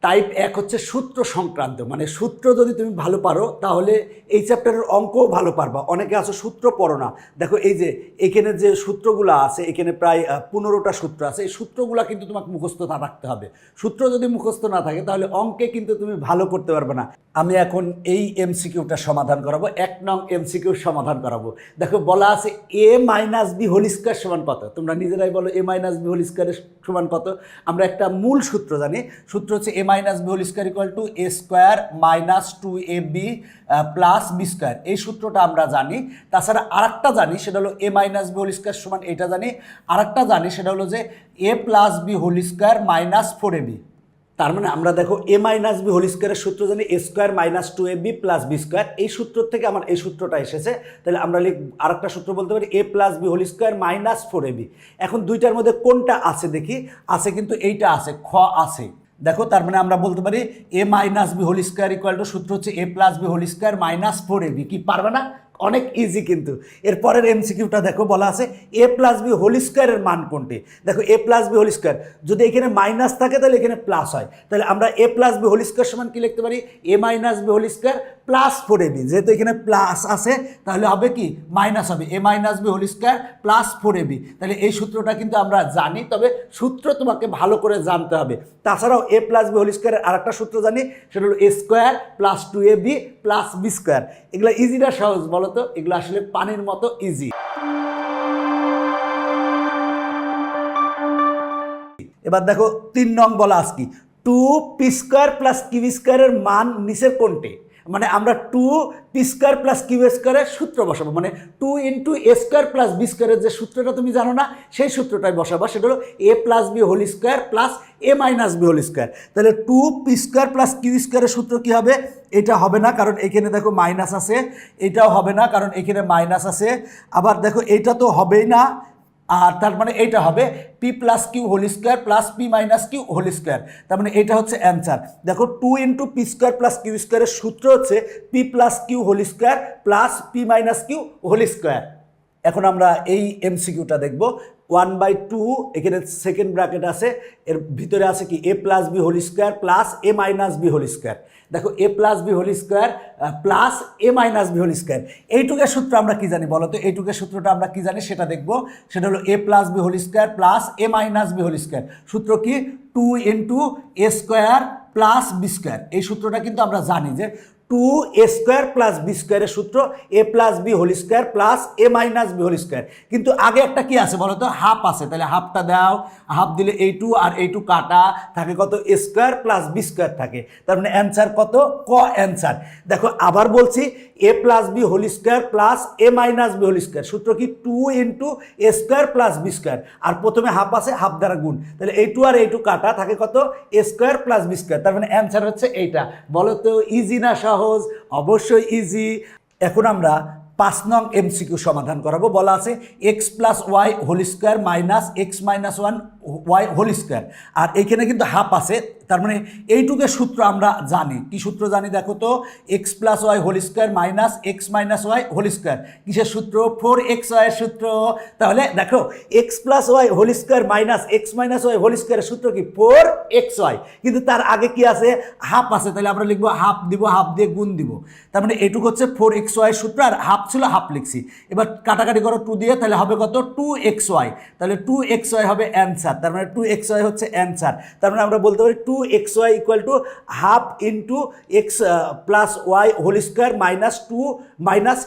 Type 1 হচ্ছে সূত্র সংক্রান্ত, মানে সূত্র যদি তুমি ভালো পারো তাহলে এই চ্যাপ্টারের অঙ্কও ভালো পারবা। অনেকে আছে সূত্র পড়ো না, দেখো এই যে এখানে যে সূত্রগুলো আছে, এখানে প্রায় 15টা সূত্র আছে। এই সূত্রগুলো কিন্তু তোমাকে মুখস্থ রাখতে হবে। সূত্র যদি মুখস্থ না থাকে তাহলে অঙ্কে কিন্তু তুমি ভালো করতে পারবে না। আমি এখন এই এমসিকিউটা সমাধান করাবো, 1 নং এমসিকিউ সমাধান করাবো। দেখো বলা আছে a minus B whole square সমান কত? তোমরা নিজেরাই বলো a মাইনাস বি হোল স্কয়ারের সমান কত? আমরা একটা মূল সূত্র জানি, সূত্র হচ্ছে a minus B whole square equal to a square minus 2ab plus B square. এই সূত্রটা আমরা জানি। তাছাড়া আরেকটা জানি, সেটা হলো a minus B whole square সমান, এটা জানি। আরেকটা জানি, সেটা হলো যে a plus B whole square minus 4ab। তার মানে আমরা দেখো a মাইনাস বি হোল স্কয়ারের সূত্র জানি a square minus 2ab plus B square. এই সূত্র থেকে আমার এই সূত্রটা এসেছে। তাহলে আমরা আরেকটা সূত্র বলতে পারি a plus B whole square minus 4ab। এখন দুইটার মধ্যে কোনটা আছে দেখি। আছে কিন্তু এইটা আছে, খ আছে। দেখো তার মানে আমরা বলতে পারি a minus B whole square equal to সূত্র হচ্ছে a plus B whole square minus 4ab। কি পারবে না? অনেক ইজি কিন্তু। এরপরের এমসিকিউটা দেখো বলা আছে a প্লাস বি হোল স্কয়ারের মান কোনটি। দেখো a plus B whole square যদি এখানে মাইনাস থাকে তাহলে এখানে প্লাস হয়। তাহলে আমরা a plus B whole square সমান কি লিখতে পারি? a minus B whole square plus 4ab। যেহেতু এখানে প্লাস আছে তাহলে হবে কি মাইনাস হবে, a minus B whole square plus 4ab। তাহলে এই সূত্রটা কিন্তু আমরা জানি, তবে সূত্র তোমাকে ভালো করে জানতে হবে। তাছাড়াও a প্লাস বি হোল স্কয়ারের আরেকটা সূত্র জানি, সেটা হলো a square plus 2ab plus B square. এগুলো ইজি না সহজ বলো তো? এগুলো আসলে পানির মতো ইজি। এবার দেখো 3 নং বলা আছে কি 2p স্কয়ার প্লাস কিউ স্কয়ারের মান নিচের কোনটি? মানে আমরা 2p স্কয়ার প্লাস কিউ স্কয়ারের সূত্র বসাবো, মানে 2 ইন্টু এ স্কয়ার প্লাস বি স্কয়ারের যে সূত্রটা তুমি জানো না, সেই সূত্রটাই বসাবো। সেটা হলো a plus B whole square plus a minus B whole square. তাহলে 2p স্কয়ার প্লাস কিউ স্কয়ারের সূত্র কি হবে? এটা হবে না, কারণ এখানে দেখো মাইনাস আছে। এটাও হবে না, কারণ এখানে মাইনাস আছে। আবার দেখো এটা তো হবেই না, আর তার মানে এইটা হবে P plus Q whole square plus P minus Q whole square. তার মানে এটা হচ্ছে অ্যান্সার। দেখো 2 into P square plus Q স্কয়ারের সূত্র হচ্ছে P plus Q whole square plus P minus Q whole square. এখন আমরা এই এমসিকিউটা দেখব। 1/2 এখানে সেকেন্ড ব্র্যাকেট আছে, এর ভিতরে আছে কি a plus B whole square plus a minus B whole square. দেখো a plus B whole square plus a minus B whole square. এইটুকের সূত্র আমরা কি জানি বলো তো? এইটুকের সূত্রটা আমরা কি জানি সেটা দেখব। সেটা হলো a plus B whole square plus a minus B whole square. সূত্র কি? 2 into a square plus B square. এই সূত্রটা কিন্তু আমরা জানি যে 2a স্কয়ার প্লাস বি স্কয়ারের সূত্র a plus B whole square plus a minus B whole square. কিন্তু আগে একটা কি আছে বলো তো? হাফ আছে। তাহলে হাফটা দাও, হাফ দিলে এইটু আর এইটু কাটা থাকে কত? a square plus B square থাকে। তার মানে অ্যান্সার কত? ক অ্যান্সার। দেখো আবার বলছি a plus B whole square plus a minus B whole square. সূত্র কি? 2 into a square plus B square. আর প্রথমে হাফ আছে, হাফ দ্বারা গুণ। তাহলে এইটু আর এইটু কাটা থাকে কত? a square plus B square. তার মানে অ্যান্সার হচ্ছে এইটা। বলো তো ইজি না সহজ? অবশ্যই ইজি। এখন আমরা 5 নং এমসিকিউ সমাধান করাবো। বলা আছে X plus Y whole square minus X minus 1 Y whole square. আর এইখানে কিন্তু হাফ আছে, তার মানে এইটুকের সূত্র আমরা জানি। কি সূত্র জানি দেখো তো? X plus Y whole square minus X minus Y whole square. কিসের সূত্র? 4xy এর সূত্র। তাহলে দেখো X plus Y whole square minus X minus Y whole স্কয়ারের সূত্র কি? 4xy। কিন্তু তার আগে কি আছে? হাফ আছে। তাহলে আমরা লিখবো হাফ, দিব হাফ দিয়ে গুণ দিব। তার মানে এইটুকু হচ্ছে 4xy এর সূত্র, আর হাফ ছিল হাফ লিখছি। এবার কাটাকাটি করো 2 দিয়ে, তাহলে হবে কত? 2xy। তাহলে 2xy হবে অ্যান্সার। তার মানে 2xy হচ্ছে অ্যান্সার। তার মানে আমরা বলতে পারি 2xy equal to half into X plus Y whole square minus 2 minus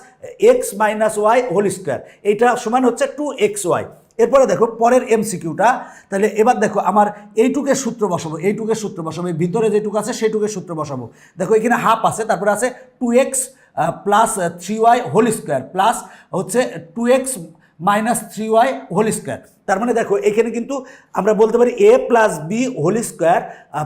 X minus Y whole square. এইটা সমান হচ্ছে 2xy। এরপরে দেখো পরের এমসিকিউটা। তাহলে এবার দেখো আমার এইটুকের সূত্র বসাবো, এইটুকের সূত্র বসাবো, এই ভিতরে যেটুকু আছে সেইটুকের সূত্র বসাবো। দেখো এখানে হাফ আছে, তারপরে আছে 2x plus 3y whole square plus হচ্ছে 2x minus 3y whole square. তার মানে দেখো এখানে কিন্তু আমরা বলতে পারি a plus B whole square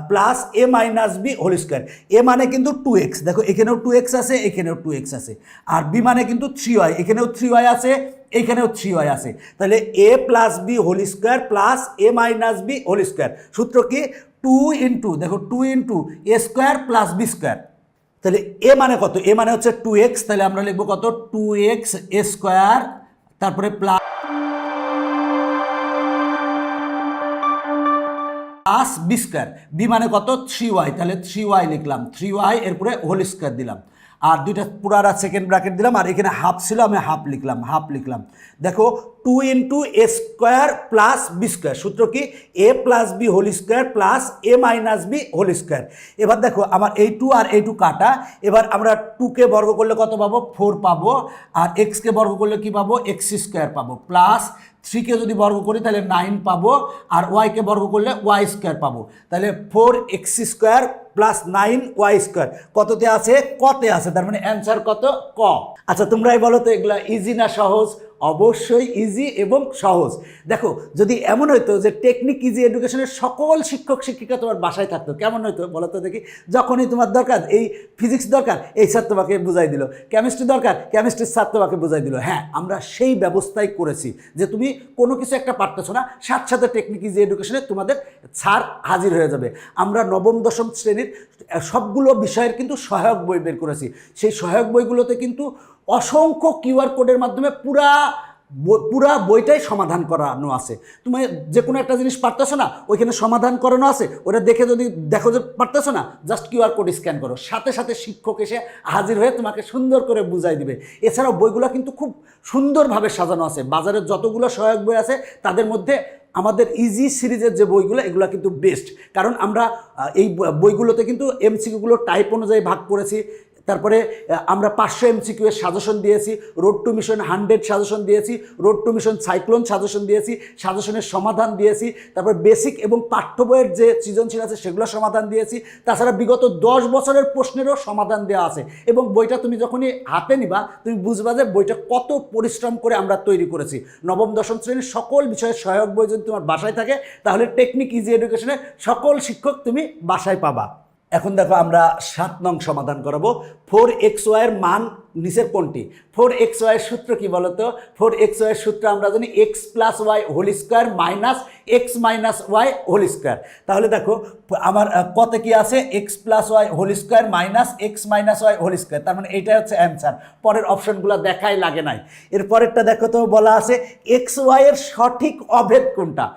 plus a minus B whole square. a মানে কিন্তু 2x, দেখো এখানেও 2x আছে, এখানেও 2x আছে। আর b মানে কিন্তু 3y, এখানেও 3y আছে, এইখানেও 3y আছে। তাহলে a plus B whole square plus a minus B whole square. সূত্র কি? 2 ইন্টু দেখো 2 into a square plus B square. তাহলে a মানে কত? a মানে হচ্ছে 2x। তাহলে আমরা লিখবো কত? 2x a স্কয়ার, তারপরে plus plus B square, B মানে কত 3y, তাহলে 3y লিখলাম, 3y এরপরে হোল স্কোয়ার দিলাম, আর দুইটা পুরারা সেকেন্ড ব্র্যাকেট দিলাম, আর এখানে হাফ ছিল আমি হাফ লিখলাম। দেখো 2 into A square plus B square, সূত্র কি A plus B whole square plus A minus B whole square. এবার দেখো আমার এই 2 আর এই 2 কাটা, এবার আমরা 2কে বর্গ করলে কত পাবো 4 পাবো, আর এক্সকে বর্গ করলে কি পাবো এক্স স্কোয়ার পাবো, প্লাস 3কে যদি বর্গ করি তাহলে 9 পাবো, আর ওয়াইকে বর্গ করলে ওয়াই স্কোয়ার পাবো, তাহলে 4x square plus 9y square কততে আছে কতে আছে, তার মানে অ্যান্সার কত ক। আচ্ছা তোমরাই বলো তো এগুলা ইজি না সহজ? অবশ্যই ইজি এবং সহজ। দেখো যদি এমন হইতো যে টেকনিক ইজি এডুকেশনের সকল শিক্ষক শিক্ষিকা তোমার বাসায় থাকতো, কেমন হইতো বলো তো দেখি? যখনই তোমার দরকার, এই ফিজিক্স দরকার এই স্যার তোমাকে বুঝাই দিল, কেমিস্ট্রি দরকার কেমিস্ট্রির স্যার তোমাকে বুঝাই দিল। হ্যাঁ, আমরা সেই ব্যবস্থাই করেছি যে তুমি কোনো কিছু একটা পারতেছো না, সাথে সাথে টেকনিক ইজি এডুকেশনে তোমাদের স্যার হাজির হয়ে যাবে। আমরা নবম দশম শ্রেণীর সবগুলো বিষয়ের কিন্তু সহায়ক বই বের করেছি। সেই সহায়ক বইগুলোতে কিন্তু অসংখ্য কিউআর কোডের মাধ্যমে পুরা বইটাই সমাধান করানো আছে। তুমি যে কোনো একটা জিনিস পারতেছো না, ওইখানে সমাধান করানো আছে, ওটা দেখে যদি দেখো যে পারতেছো না, জাস্ট কিউআর কোড স্ক্যান করো, সাথে সাথে শিক্ষক এসে হাজির হয়ে তোমাকে সুন্দর করে বুঝাই দিবে। এছাড়াও বইগুলো কিন্তু খুব সুন্দরভাবে সাজানো আছে। বাজারের যতগুলো সহায়ক বই আছে তাদের মধ্যে আমাদের ইজি সিরিজের যে বইগুলো, এগুলো কিন্তু বেস্ট, কারণ আমরা এই বইগুলোতে কিন্তু এমসিকিউগুলো টাইপ অনুযায়ী ভাগ করেছি। তারপরে আমরা 500 এমসিকিউ এর সাজেশন দিয়েছি, রোড টু মিশন 100 সাজেশন দিয়েছি, road two mission cyclone suggestion দিয়েছি, সাজেশনের সমাধান দিয়েছি, তারপর বেসিক এবং পাঠ্য বইয়ের যে সৃজনশীল আছে সেগুলো সমাধান দিয়েছি। তাছাড়া বিগত 10 বছরের প্রশ্নেরও সমাধান দেওয়া আছে। এবং বইটা তুমি যখনই হাতে নিবা তুমি বুঝবা যে বইটা কত পরিশ্রম করে আমরা তৈরি করেছি। নবম দশম শ্রেণীর সকল বিষয়ের সহায়ক বই যদি তোমার বাসায় থাকে তাহলে টেকনিক ইজি এডুকেশনের সকল শিক্ষক তুমি বাসায় পাবা। এখন দেখো আমরা 7 নং সমাধান করাবো। 4xy এর মান নিচের কোনটি? 4xy এর সূত্র কি বলতো? 4xy এর সূত্র আমরা জানি x plus Y whole square minus X minus Y whole square. তাহলে দেখো আমার কত কি আছে x plus Y whole square minus X minus Y whole square, তার মানে এইটা হচ্ছে অ্যান্সার। পরের অপশনগুলো দেখাই লাগে নাই। এর পরেরটা দেখো তো বলা আছে xy এর সঠিক অভেদ কোনটা?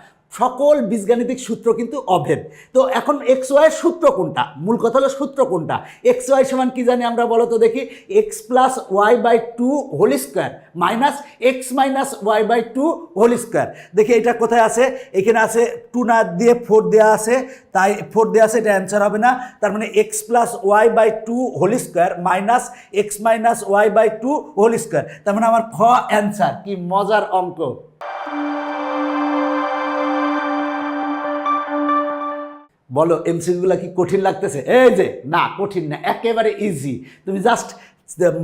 সকল বীজগাণিতিক সূত্র কিন্তু অভেদ। তো এখন এক্স ওয়াইয়ের সূত্র কোনটা? মূল কথা হলো সূত্র কোনটা? এক্স ওয়াই সমান কি জানি আমরা বলো তো দেখি, X plus Y by 2 whole square minus X minus Y by 2 whole square. দেখি এটা কোথায় আছে? এখানে আছে 2 না দিয়ে 4 দেওয়া আছে, তাই 4 দেওয়া আছে, এটা অ্যান্সার হবে না। তার মানে X plus Y by 2 whole square minus X minus Y by 2 whole square, তার মানে আমার খ অ্যান্সার। কি মজার অঙ্ক! বলো এমসিকিউগুলো কি কঠিন লাগতেছে? এই যে না, কঠিন না, একেবারে ইজি। তুমি জাস্ট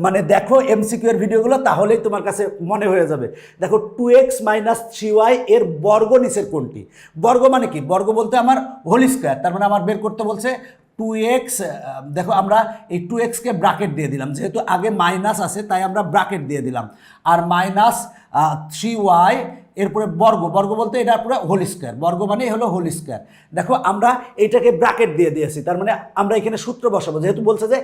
মানে দেখো এমসিকিউ এর ভিডিওগুলো, তাহলেই তোমার কাছে মনে হয়ে যাবে। দেখো 2x মাইনাস 3y এর বর্গ নিচের কোনটি? বর্গ মানে কি? বর্গ বলতে আমার হোল স্কোয়ার, তার মানে আমার বের করতে বলছে 2x। দেখো আমরা এই 2xকে ব্র্যাকেট দিয়ে দিলাম, যেহেতু আগে মাইনাস আছে তাই আমরা ব্র্যাকেট দিয়ে দিলাম, আর মাইনাস 3y এরপরে বর্গ, বর্গ বলতে এটা পুরো হোল স্কোয়ার, বর্গ মানে হলো হোল স্কোয়ার। দেখো আমরা এইটাকে ব্র্যাকেট দিয়ে দিয়েছি, তার মানে আমরা এখানে সূত্র বসাবো, যেহেতু বলছে যে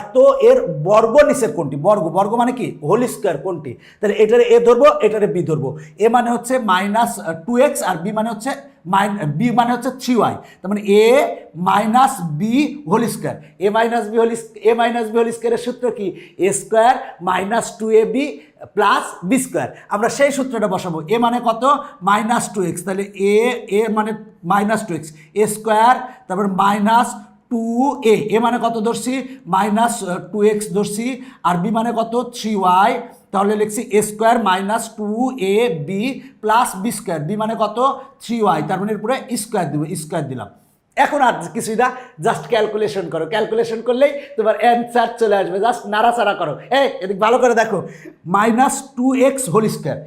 এত এর বর্গ নিচের কোনটি? বর্গ, বর্গ মানে কি হোল স্কোয়ার কোনটি? তাহলে এটারে এ ধরবো, এটারে বি ধরবো। এ মানে হচ্ছে মাইনাস 2x আর বি মানে হচ্ছে বি মানে হচ্ছে 3y, তার মানে A minus B whole square. A minus B whole স্কোয়ারের সূত্র কি? A square minus 2ab plus B square. আমরা সেই সূত্রটা বসাবো। এ মানে কত? মাইনাস 2x, তাহলে এ মানে মাইনাস 2x, এ স্কোয়ার তারপর মাইনাস 2a, এ মানে কত ধরছি? মাইনাস 2x ধরছি, আর বি মানে কত? 3y, তাহলে লিখছি A square minus 2ab plus B square, B মানে কত? 3y, তার মানে এরপরে স্কোয়ার দিব, স্কোয়ার দিলাম। এখন আর কিছুই না, জাস্ট ক্যালকুলেশন করো, ক্যালকুলেশন করলেই তোমার অ্যান্সার চলে আসবে। জাস্ট নাড়াচাড়া করো। এদিক ভালো করে দেখো, মাইনাস 2x হোল স্কোয়ার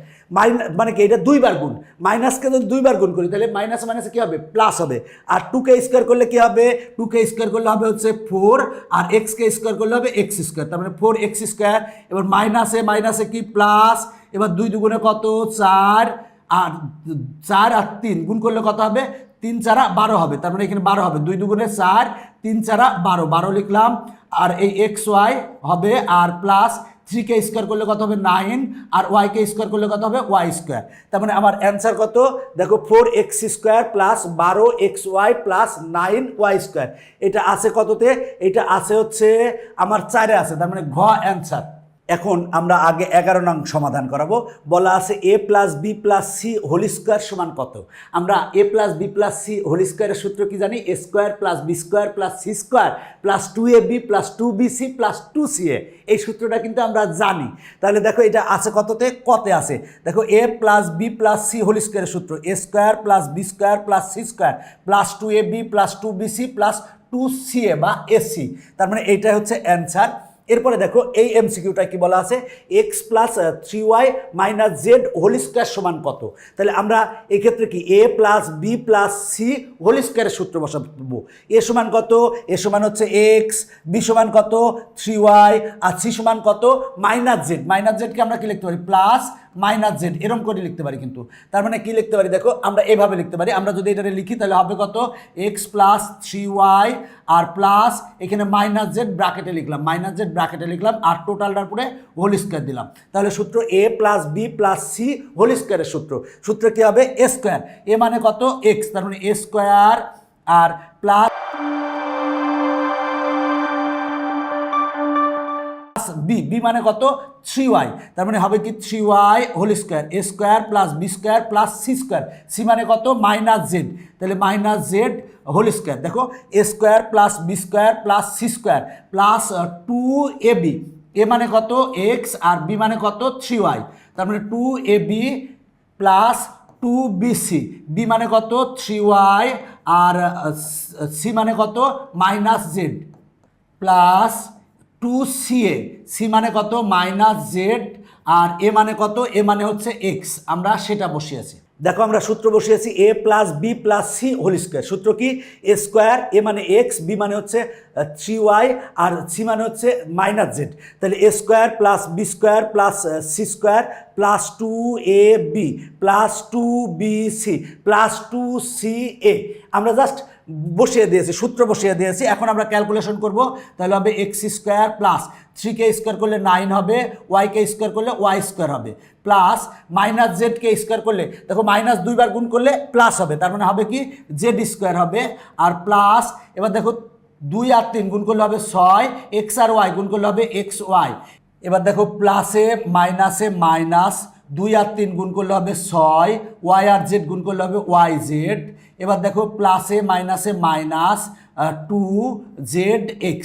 মানে কি? এটা 2 বার গুণ। মাইনাসকে যদি 2 বার গুণ করি তাহলে মাইনাস মাইনাসে কী হবে? প্লাস হবে। আর 2কে স্কোয়ার করলে কী হবে? 2কে স্কোয়ার করলে হবে হচ্ছে 4, আর এক্সকে স্কোয়ার করলে হবে এক্স স্কোয়ার, তার মানে 4x স্কোয়ার। এবার মাইনাসে মাইনাসে কি প্লাস, এবার 2 দুগুণে কত? 4, আর 4 আর 3 গুণ করলে কত হবে? 3 4 12 হবে, তার মানে এখানে 12 হবে। 2 দুগুণে 4, 3 4 12, 12 লিখলাম। আর এই এক্স ওয়াই হবে, আর প্লাস 3কে স্কোয়ার করলে কত হবে 9, আর ওয়াইকে স্কোয়ার করলে কত হবে ওয়াই স্কোয়ার। তার মানে আমার অ্যান্সার কত দেখো 4x² plus 12xy plus 9y square. এটা আছে কততে? এটা আছে হচ্ছে আমার 4-এ আছে, তার মানে ঘ অ্যান্সার। এখন আমরা আগে 11 নং সমাধান করাবো। বলা আছে a plus B plus C whole square সমান কত? আমরা a plus B plus C whole স্কোয়ারের সূত্র কি জানি? a square plus B square plus C square plus 2ab plus 2bc plus 2ca। এই সূত্রটা কিন্তু আমরা জানি। তাহলে দেখো এটা আছে কততে? কতে আছে। দেখো a plus B plus C whole স্কোয়ারের সূত্র a square plus B square plus C square plus 2ab plus 2bc plus 2ca বা এসি। তার মানে এইটা হচ্ছে অ্যান্সার। এরপরে দেখো এই এমসিকিউটা কি বলা আছে? x plus 3y minus Z whole square সমান কত? তাহলে আমরা এই ক্ষেত্রে কি a plus B plus C whole স্কোয়ারের সূত্র বসাবো। a সমান কত? a সমান হচ্ছে x, b সমান কত 3y, আর c সমান কত মাইনাস জেড। মাইনাস জেডকে আমরা কি লিখতে পারি? প্লাস মাইনাস জেড, এরকম করে লিখতে পারি কিন্তু। তার মানে কি লিখতে পারি দেখো, আমরা এভাবে লিখতে পারি। আমরা যদি এটা লিখি তাহলে হবে কত? x প্লাস 3y আর প্লাস এখানে মাইনাস জেড ব্র্যাকেটে লিখলাম, মাইনাস জেড ব্র্যাকেটে লিখলাম, আর টোটালটার পরে হোল স্কোয়ার দিলাম। তাহলে সূত্র a plus B plus C whole স্কোয়ারের সূত্র কি হবে? a square. a মানে কত? x, তার মানে a স্কোয়ার আর প্লাস বি মানে কত? 3y, তার মানে হবে কি 3y whole square. a square plus B square plus C square, C মানে কত? মাইনাস জেড, তাহলে মাইনাস জেড হোল স্কোয়ার। দেখো a square plus B square plus C square plus 2ab, a মানে কত? x, আর b মানে কত? 3y, তার মানে 2ab প্লাস 2bc, b মানে কত? 3y, আর c মানে কত? Minus Z plus 2ca, C মানে কত? মাইনাস জেড, আর এ মানে কত? এ মানে হচ্ছে এক্স। আমরা সেটা বসিয়েছি। দেখো আমরা সূত্র বসিয়েছি a plus B plus C whole square. সূত্র কি? a স্কোয়ার, এ মানে এক্স, বি মানে হচ্ছে 3y, আর সি মানে হচ্ছে মাইনাস জেড। তাহলে a square plus B square plus C square plus 2ab plus 2bc plus 2ca। আমরা জাস্ট বসিয়ে দিয়েছি, সূত্র বসিয়ে দিয়েছি। এখন আমরা ক্যালকুলেশন করব। তাহলে হবে এক্স স্কোয়ার প্লাস 3কে স্কোয়ার করলে 9 হবে, ওয়াইকে স্কোয়ার করলে ওয়াই স্কোয়ার হবে, প্লাস মাইনাস জেডকে স্কোয়ার করলে দেখো মাইনাস 2বার গুণ করলে প্লাস হবে, তার মানে হবে কি জেড স্কোয়ার হবে, আর প্লাস এবার দেখো 2 আর 3 গুণ করলে হবে 6, এক্স আর ওয়াই গুণ করলে হবে এক্স ওয়াই। এবার দেখো প্লাসে মাইনাসে মাইনাস, 2 আর 3 গুণ করলে হবে 6, ওয়াই আর জেড গুণ করলে হবে ওয়াই জেড। এবার দেখো প্লাসে মাইনাসে মাইনাস 2zx।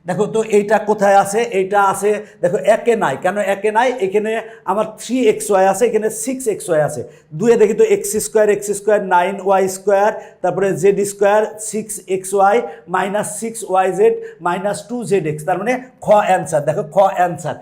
দেখো তো এইটা কোথায় আছে? এইটা আছে দেখো একে নাই। কেন একে নাই? এখানে আমার 3xy আছে, এখানে 6xy আছে। 2-এ দেখি তো x স্কোয়ার 9y স্কোয়ার, তারপরে Z square 6xy minus 6yz minus 2zx, তার মানে খ অ্যান্সার। দেখো খ অ্যান্সার।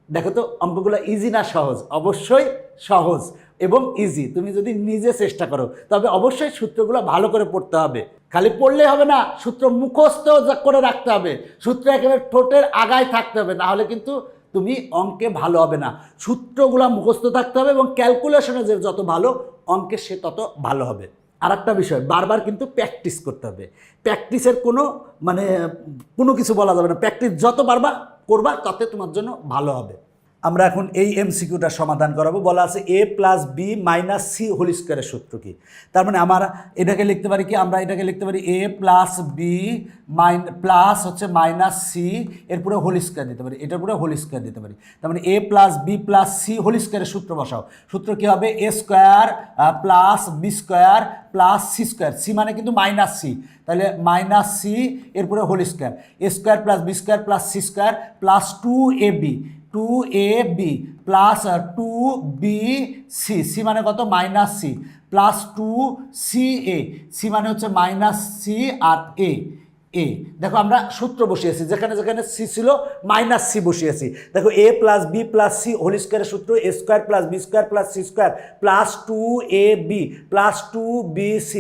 দেখো তো অঙ্কগুলো ইজি না সহজ? অবশ্যই সহজ এবং ইজি। তুমি যদি নিজে চেষ্টা করো তবে অবশ্যই সূত্রগুলো ভালো করে পড়তে হবে। খালি পড়লে হবে না, সূত্র মুখস্থ করে রাখতে হবে। সূত্র একেবারে ঠোঁটের আগায় থাকতে হবে, না হলে কিন্তু তুমি অঙ্কে ভালো হবে না। সূত্রগুলো মুখস্থ থাকতে হবে এবং ক্যালকুলেশনে যে যত ভালো, অঙ্কে সে তত ভালো হবে। আর একটা বিষয়, বারবার কিন্তু প্র্যাকটিস করতে হবে। প্র্যাকটিসের কোনো কিছু বলা যাবে না। প্র্যাকটিস যত বারবার করবা তত তোমার জন্য ভালো হবে। আমরা এখন এই এমসিকিউটা সমাধান করাবো। বলা আছে a plus B minus C whole স্কোয়ারের সূত্র কি? তার মানে আমরা এটাকে লিখতে পারি কি? আমরা এটাকে লিখতে পারি a প্লাস বি প্লাস হচ্ছে মাইনাস সি, এরপরে হোল স্কোয়ার দিতে পারি, এটার পরে হোল স্কোয়ার দিতে পারি। তার মানে a plus B plus C whole স্কোয়ারের সূত্র বসাও। সূত্র কি হবে? a square plus B square plus C square, C মানে কিন্তু মাইনাস সি, তাহলে মাইনাস সি এরপরে whole square, a square plus B square plus C square plus 2ab plus 2bc, C মানে কত? Minus C, plus 2ca, C মানে হচ্ছে minus C, আর এ। দেখো আমরা সূত্র বসিয়েছি, যেখানে যেখানে সি ছিল মাইনাস সি বসিয়েছি। দেখো a plus B plus C whole স্কোয়ারের সূত্র a square plus B square plus C square plus 2ab plus 2bc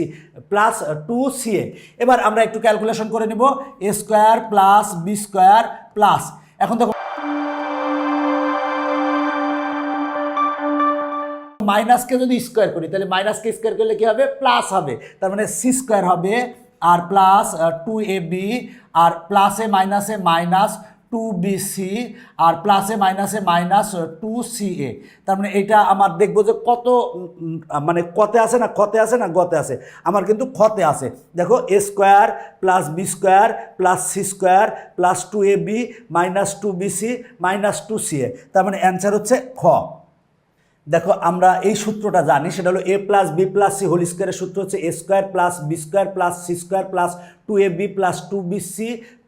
plus 2ca। এবার আমরা একটু ক্যালকুলেশন করে নেব। a square plus B square plus, এখন দেখো মাইনাসকে যদি স্কোয়ার করি তাহলে মাইনাসকে স্কোয়ার করলে কি হবে? প্লাস হবে, তার মানে সি স্কোয়ার হবে, আর প্লাস 2ab, আর প্লাসে মাইনাসে মাইনাস 2bc আর প্লাসে মাইনাসে মাইনাস 2ca। তার মানে এটা আমার দেখবো যে কত মানে কতে আছে না ক্ষতে আছে না গতে আছে, আমার কিন্তু ক্ষতে আছে। দেখো a square plus B square plus C square plus 2ab minus 2bc minus 2ca। তার মানে অ্যান্সার হচ্ছে খ। দেখো আমরা এই সূত্রটা জানি, সেটা হলো a plus B plus C whole স্কোয়ারের সূত্র হচ্ছে a square plus B square plus C square plus 2ab plus 2bc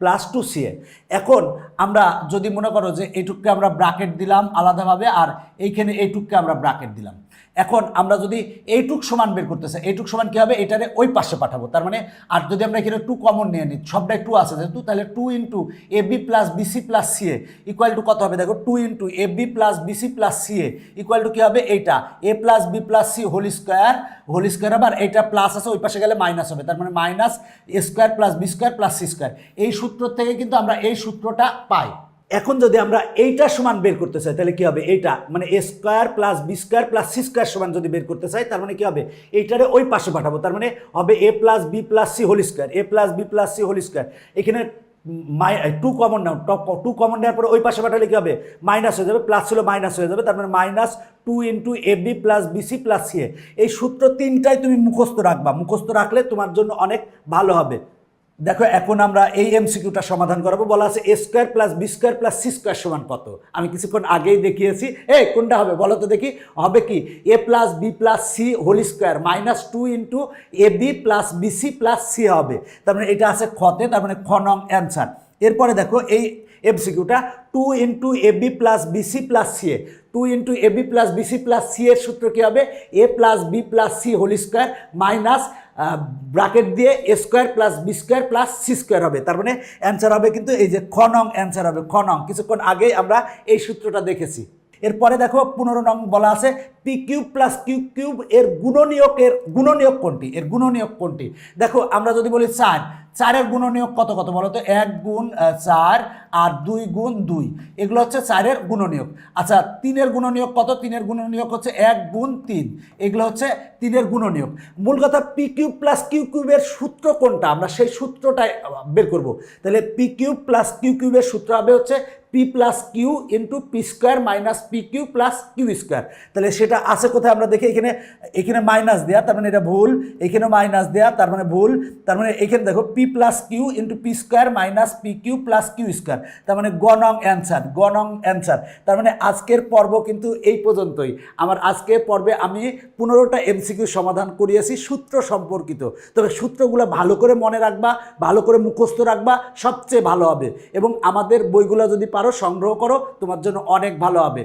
plus 2ca। এখন আমরা যদি মনে করো যে এইটুককে আমরা ব্র্যাকেট দিলাম আলাদাভাবে, আর এইখানে এইটুককে আমরা ব্র্যাকেট দিলাম। এখন আমরা যদি এইটুক সমান বের করতে চাই, এইটুক সমান কী হবে, এটারে ওই পাশে পাঠাবো। তার মানে আর যদি আমরা এখানে 2 কমন নিয়ে নিই, সবটাই 2 আছে যেহেতু, তাহলে 2 into A B plus BC plus CA equal to কত হবে? দেখো 2 into A B plus BC plus CA equal to কী হবে? এইটা A plus B plus C whole square আবার এইটা প্লাস আছে, ওই পাশে গেলে মাইনাস হবে। তার মানে minus A square plus B square plus C square. এই সূত্র থেকে কিন্তু আমরা এই সূত্রটা পাই। এখন যদি আমরা এইটা সমান বের করতে চাই তাহলে কি হবে? এইটা মানে A square plus B square plus C square সমান যদি বের করতে চাই, তার মানে কি হবে? এইটারে ওই পাশে পাঠাবো। তার মানে হবে A plus B plus C whole square, A plus B plus C whole square. এখানে 2 কমন নাও, 2 কমন নেওয়ার পরে ওই পাশে পাঠালে কি হবে? মাইনাস হয়ে যাবে, প্লাস ছিল মাইনাস হয়ে যাবে। তার মানে minus 2 into A B plus BC plus C A. এই সূত্র তিনটাই তুমি মুখস্থ রাখবা, মুখস্থ রাখলে তোমার জন্য অনেক ভালো হবে। দেখো এখন আমরা এই এমসিকিউটা সমাধান করাবো। বলা আছে A square plus B square plus C square সমান কত? আমি কিছুক্ষণ আগেই দেখিয়েছি। কোনটা হবে বলো তো দেখি? হবে কি? A plus B plus C whole square minus 2 into A B plus BC plus C হবে। তার মানে এটা আছে খতে, তার মানে খ নং অ্যান্সার। এরপরে দেখো এই এমসিকিউটা 2 into A B plus BC plus C A, 2 into A B plus BC plus C এর সূত্র কী হবে? A plus B plus C whole square minus bracket দিয়ে A square plus B square plus C square হবে। তার মানে answer হবে কিন্তু এই যে খ নং অ্যান্সার হবে, খ নং। কিছুক্ষণ আগেই আমরা এই সূত্রটা দেখেছি। এরপরে দেখো 15 নং বলা আছে P cube plus Q cube এর গুণনীয়ক কোনটি? এর গুণনীয়ক কোনটি? দেখো আমরা যদি বলি 4, 4-এর গুণনীয়ক কত কত বলো তো? 1 গুণ 4 আর 2 গুণ 2, এগুলো হচ্ছে 4-এর গুণনীয়ক। আচ্ছা 3-এর গুণনীয়ক কত? 3-এর গুণনীয়ক হচ্ছে 1 গুণ 3, এগুলো হচ্ছে 3-এর গুণনীয়ক। মূল কথা পি কিউব প্লাস কিউ কিউবের সূত্র কোনটা, আমরা সেই সূত্রটাই বের করব। তাহলে পি কিউব প্লাস কিউ কিউবের সূত্র হবে হচ্ছে P plus Q into P square minus P Q plus Q square. তাহলে সেটা আছে কোথায়? আমরা দেখি এখানে মাইনাস দেয়া, তার মানে এটা ভুল। এখানেও মাইনাস দেয়া, তার মানে ভুল। তার মানে এখানে দেখো P plus Q into P square minus P Q plus Q square, তার মানে গ নং অ্যান্সার, গ নং অ্যান্সার। তার মানে আজকের পর্ব কিন্তু এই পর্যন্তই। আমার আজকের পর্বে আমি 15টা এমসিকিউ সমাধান করিয়েছি সূত্র সম্পর্কিত। তবে সূত্রগুলো ভালো করে মনে রাখবা, ভালো করে মুখস্থ রাখবা, সবচেয়ে ভালো হবে। এবং আমাদের বইগুলো যদি পারো সংগ্রহ করো, তোমার জন্য অনেক ভালো হবে।